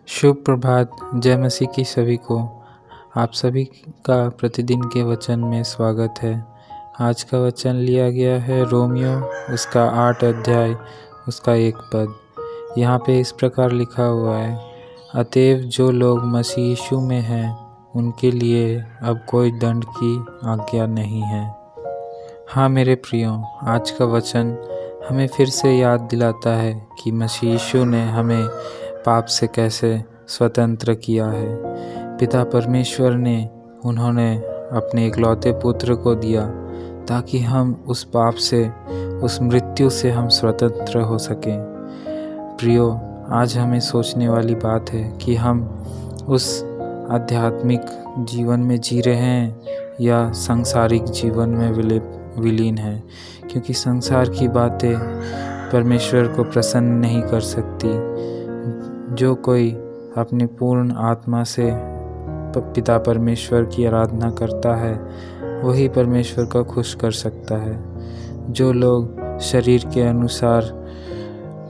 शुभ प्रभात। जय मसीह की सभी को। आप सभी का प्रतिदिन के वचन में स्वागत है। आज का वचन लिया गया है रोमियो उसका 8 अध्याय उसका 1 पद। यहाँ पे इस प्रकार लिखा हुआ है, अतएव जो लोग मसीह यीशु में हैं उनके लिए अब कोई दंड की आज्ञा नहीं है। हाँ मेरे प्रियो, आज का वचन हमें फिर से याद दिलाता है कि मसीह यीशु ने हमें पाप से कैसे स्वतंत्र किया है। पिता परमेश्वर ने उन्होंने अपने इकलौते पुत्र को दिया ताकि हम उस पाप से, उस मृत्यु से हम स्वतंत्र हो सकें। प्रियो, आज हमें सोचने वाली बात है कि हम उस आध्यात्मिक जीवन में जी रहे हैं या सांसारिक जीवन में विलीन हैं, क्योंकि संसार की बातें परमेश्वर को प्रसन्न नहीं कर सकती। जो कोई अपनी पूर्ण आत्मा से पिता परमेश्वर की आराधना करता है वही परमेश्वर को खुश कर सकता है। जो लोग शरीर के अनुसार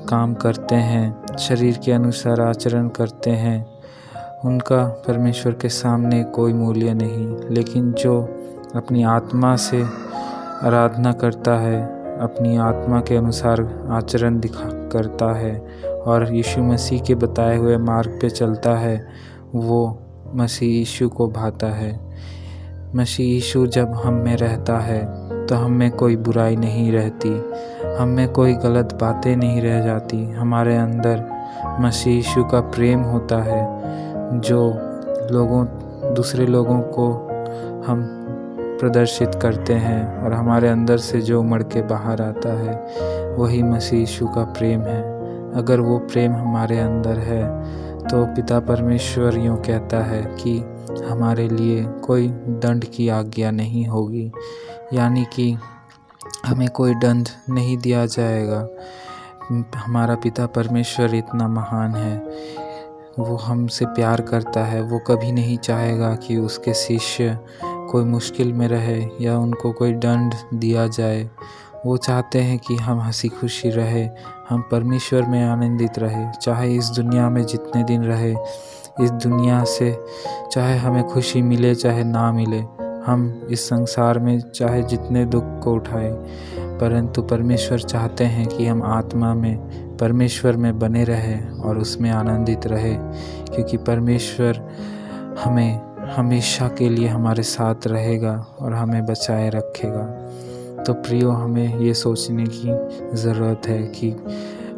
काम करते हैं, शरीर के अनुसार आचरण करते हैं, उनका परमेश्वर के सामने कोई मूल्य नहीं। लेकिन जो अपनी आत्मा से आराधना करता है, अपनी आत्मा के अनुसार आचरण करता है और यीशु मसीह के बताए हुए मार्ग पे चलता है, वो मसीह यीशु को भाता है। मसीह यीशु जब हम में रहता है तो हम में कोई बुराई नहीं रहती, हम में कोई गलत बातें नहीं रह जाती। हमारे अंदर मसीह यीशु का प्रेम होता है जो दूसरे लोगों को हम प्रदर्शित करते हैं, और हमारे अंदर से जो उमड़ के बाहर आता है वही मसीह यीशु का प्रेम है। अगर वो प्रेम हमारे अंदर है तो पिता परमेश्वर यूँ कहता है कि हमारे लिए कोई दंड की आज्ञा नहीं होगी, यानी कि हमें कोई दंड नहीं दिया जाएगा। हमारा पिता परमेश्वर इतना महान है, वो हमसे प्यार करता है। वो कभी नहीं चाहेगा कि उसके शिष्य कोई मुश्किल में रहे या उनको कोई दंड दिया जाए। वो चाहते हैं कि हम हंसी खुशी रहे, हम परमेश्वर में आनंदित रहे। चाहे इस दुनिया में जितने दिन रहे, इस दुनिया से चाहे हमें खुशी मिले चाहे ना मिले, हम इस संसार में चाहे जितने दुख को उठाए, परंतु परमेश्वर चाहते हैं कि हम आत्मा में परमेश्वर में बने रहें और उसमें आनंदित रहे, क्योंकि परमेश्वर हमें हमेशा के लिए हमारे साथ रहेगा और हमें बचाए रखेगा। तो प्रियो, हमें ये सोचने की ज़रूरत है कि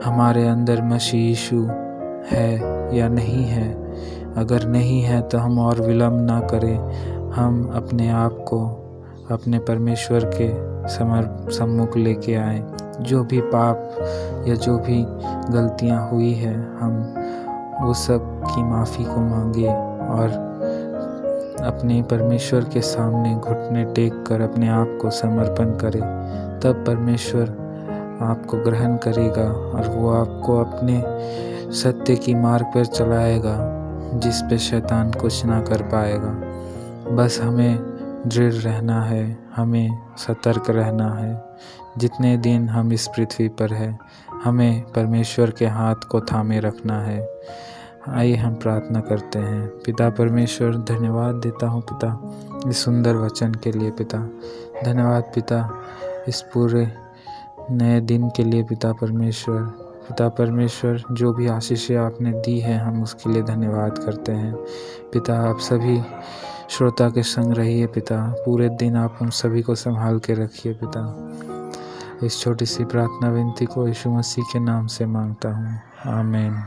हमारे अंदर मसीह यीशु है या नहीं है। अगर नहीं है तो हम और विलम्ब ना करें, हम अपने आप को अपने परमेश्वर के सम्मुख लेके आएँ। जो भी पाप या जो भी गलतियाँ हुई है, हम वो सब की माफ़ी को मांगे और अपने परमेश्वर के सामने घुटने टेक कर अपने आप को समर्पण करें। तब परमेश्वर आपको ग्रहण करेगा और वो आपको अपने सत्य की मार्ग पर चलाएगा, जिस पे शैतान कुछ ना कर पाएगा। बस हमें दृढ़ रहना है, हमें सतर्क रहना है। जितने दिन हम इस पृथ्वी पर हैं, हमें परमेश्वर के हाथ को थामे रखना है। आइए हम प्रार्थना करते हैं। पिता परमेश्वर, धन्यवाद देता हूँ पिता इस सुंदर वचन के लिए। पिता धन्यवाद पिता इस पूरे नए दिन के लिए। पिता परमेश्वर जो भी आशीषें आपने दी है, हम उसके लिए धन्यवाद करते हैं। पिता आप सभी श्रोता के संग रहिए पिता, पूरे दिन आप हम सभी को संभाल के रखिए पिता। इस छोटी सी प्रार्थना विनती को यीशु मसीह के नाम से मांगता हूँ, आमीन।